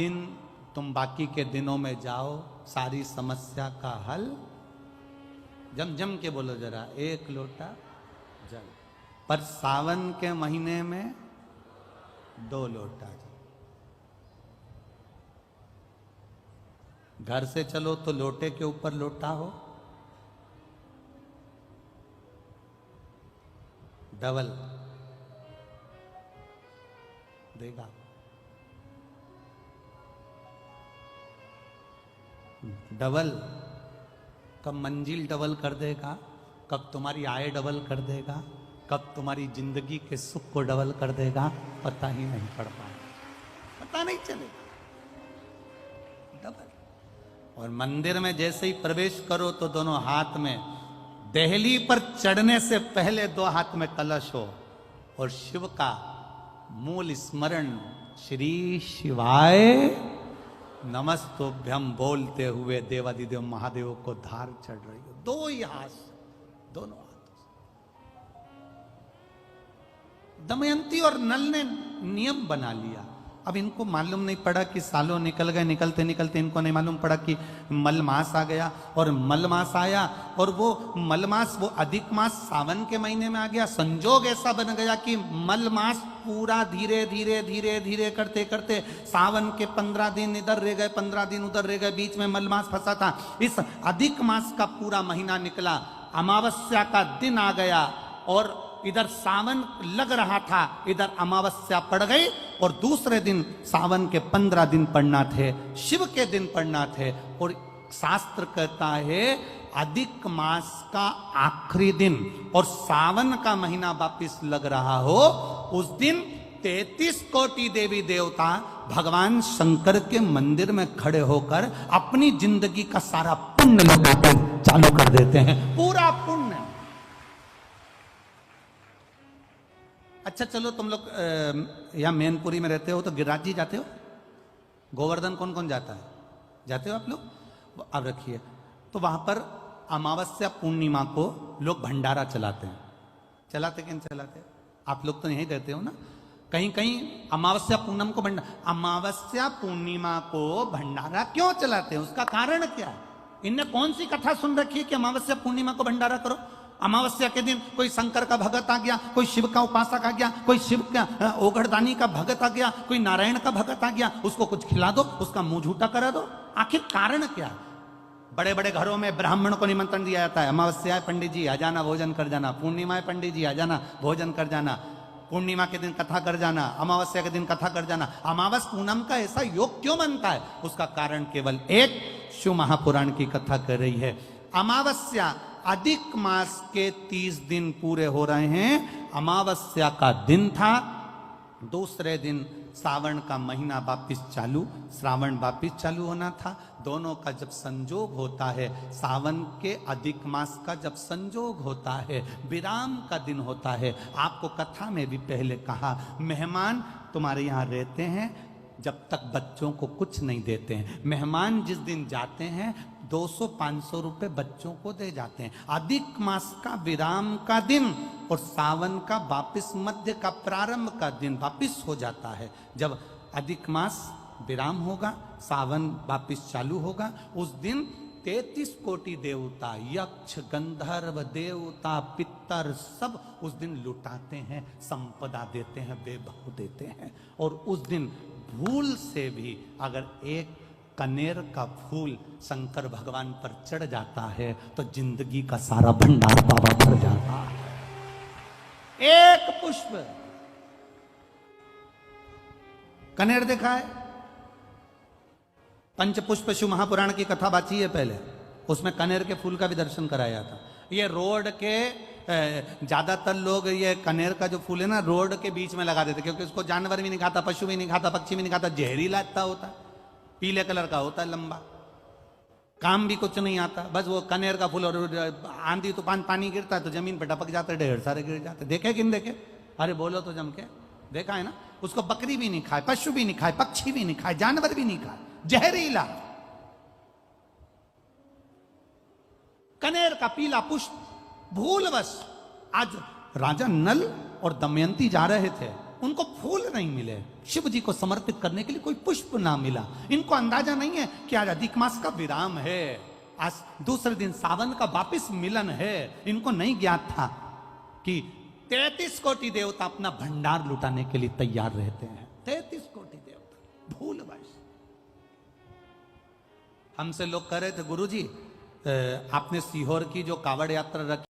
दिन तुम बाकी के दिनों में जाओ, सारी समस्या का हल। जम जम के बोलो जरा, 1 लोटा जल। पर सावन के महीने में 2 लोटा जल। घर से चलो तो लोटे के ऊपर लोटा हो, डबल देगा। डबल कब मंजिल डबल कर देगा, कब तुम्हारी आय डबल कर देगा, कब तुम्हारी जिंदगी के सुख को डबल कर देगा, पता ही नहीं पड़ पाएगा, पता नहीं चलेगा। डबल। और मंदिर में जैसे ही प्रवेश करो तो दोनों हाथ में, देहली पर चढ़ने से पहले 2 हाथ में कलश हो और शिव का मूल स्मरण, श्री शिवाय नमस्तुभ्यम बोलते हुए देवादिदेव महादेव को धार चढ़ रही हो, 2 ही हाथ, दोनों हाथों से। दमयंती और नल ने नियम बना लिया। अब इनको मालूम नहीं पड़ा कि सालों निकल गए, निकलते निकलते इनको नहीं मालूम पड़ा कि मलमास आ गया। और मलमास आया और वो मलमास, वो अधिक मास सावन के महीने में आ गया। संजोग ऐसा बन गया कि मलमास पूरा धीरे धीरे धीरे धीरे करते करते सावन के 15 दिन इधर रह गए, 15 दिन उधर रह गए, बीच में मलमास फंसा था। इस अधिक मास का पूरा महीना निकला, अमावस्या का दिन आ गया और इधर सावन लग रहा था, इधर अमावस्या पड़ गई और दूसरे दिन सावन के 15 दिन पड़ना थे, शिव के दिन पड़ना थे। और शास्त्र कहता है अधिक मास का आखिरी दिन और सावन का महीना वापिस लग रहा हो, उस दिन 33 कोटि देवी देवता भगवान शंकर के मंदिर में खड़े होकर अपनी जिंदगी का सारा पुण्य लौटाते चालू कर देते हैं, पूरा पुण्य। अच्छा चलो, तुम लोग यहाँ मैनपुरी में रहते हो तो गिरिराज जी जाते हो? गोवर्धन कौन कौन जाता है? जाते हो आप लोग? अब रखिए, तो वहां पर अमावस्या पूर्णिमा को लोग भंडारा चलाते हैं। चलाते कि नहीं चलाते? आप लोग तो यहीं रहते हो ना। कहीं कहीं अमावस्या पूनम को अमावस्या पूर्णिमा को भंडारा क्यों चलाते हैं? उसका कारण क्या है? इनने कौन सी कथा सुन रखी है कि अमावस्या पूर्णिमा को भंडारा करो? अमावस्या के दिन कोई शंकर का भगत आ गया, कोई शिव का उपासक आ गया, कोई शिव का ओघड़दानी का भगत आ गया, कोई नारायण का भगत आ गया, उसको कुछ खिला दो, उसका मुंह झूठा करा दो। आखिर कारण क्या है? बड़े बड़े घरों में ब्राह्मण को निमंत्रण दिया जाता है, अमावस्या है पंडित जी आ जाना, भोजन कर जाना। पूर्णिमा है पंडित जी आ जाना, भोजन कर जाना। पूर्णिमा के दिन कथा कर जाना, अमावस्या के दिन कथा कर जाना। अमावस पूनम का ऐसा योग क्यों बनता है? उसका कारण केवल एक, शिव महापुराण की कथा कर रही है। अमावस्या अधिक मास के 30 दिन पूरे हो रहे हैं। अमावस्या का दिन था, दूसरे दिन सावन का महीना वापिस चालू, श्रावण वापिस चालू होना था। दोनों का जब संजोग होता है, सावन के अधिक मास का जब संजोग होता है, विराम का दिन होता है। आपको कथा में भी पहले कहा, मेहमान तुम्हारे यहाँ रहते हैं जब तक बच्चों को कुछ नहीं देते हैं। मेहमान जिस दिन जाते हैं 200-500 रुपए बच्चों को दे जाते हैं। अधिक मास का विराम का दिन और सावन का वापिस मध्य का प्रारंभ का दिन वापिस हो जाता है। जब अधिक मास विराम होगा, सावन वापिस चालू होगा, उस दिन 33 कोटि देवता, यक्ष, गंधर्व, देवता, पितर सब उस दिन लुटाते हैं, संपदा देते हैं, वैभव देते हैं। और उस दिन भूल से भी अगर एक कनेर का फूल शंकर भगवान पर चढ़ जाता है तो जिंदगी का सारा भंडार बाबा भर जाता है। एक पुष्प, कनेर देखा है? पंचपुष्प शिव महापुराण की कथा बाची है पहले, उसमें कनेर के फूल का भी दर्शन कराया था। ये रोड के ज्यादातर लोग ये कनेर का जो फूल है ना, रोड के बीच में लगा देते, क्योंकि उसको जानवर भी नहीं खाता, पशु भी नहीं खाता, पक्षी भी नहीं खाता, जहरीला इतना होता है, पीले कलर का होता है, लंबा, काम भी कुछ नहीं आता। बस वो कनेर का फूल, और आंधी तूफान पानी गिरता है तो जमीन पर टपक जाते, ढेर सारे गिर जाते। देखे कि नहीं देखे? अरे बोलो तो जम के, देखा है ना? उसको बकरी भी नहीं खाए, पशु भी नहीं खाए, पक्षी भी नहीं खाए, जानवर भी नहीं खाए, जहरीला कनेर का पीला पुष्प। भूलवश आज राजा नल और दमयंती जा रहे थे, उनको फूल नहीं मिले, शिव जी को समर्पित करने के लिए कोई पुष्प ना मिला। इनको अंदाजा नहीं है कि आज अधिक मास का विराम है, आज दूसरे दिन सावन का वापिस मिलन है। इनको नहीं ज्ञात था कि 33 कोटि देवता अपना भंडार लुटाने के लिए तैयार रहते हैं। 33 कोटि देवता भूल वश। हमसे लोग कह रहे थे, गुरुजी आपने सीहोर की जो कावड़ यात्रा रखी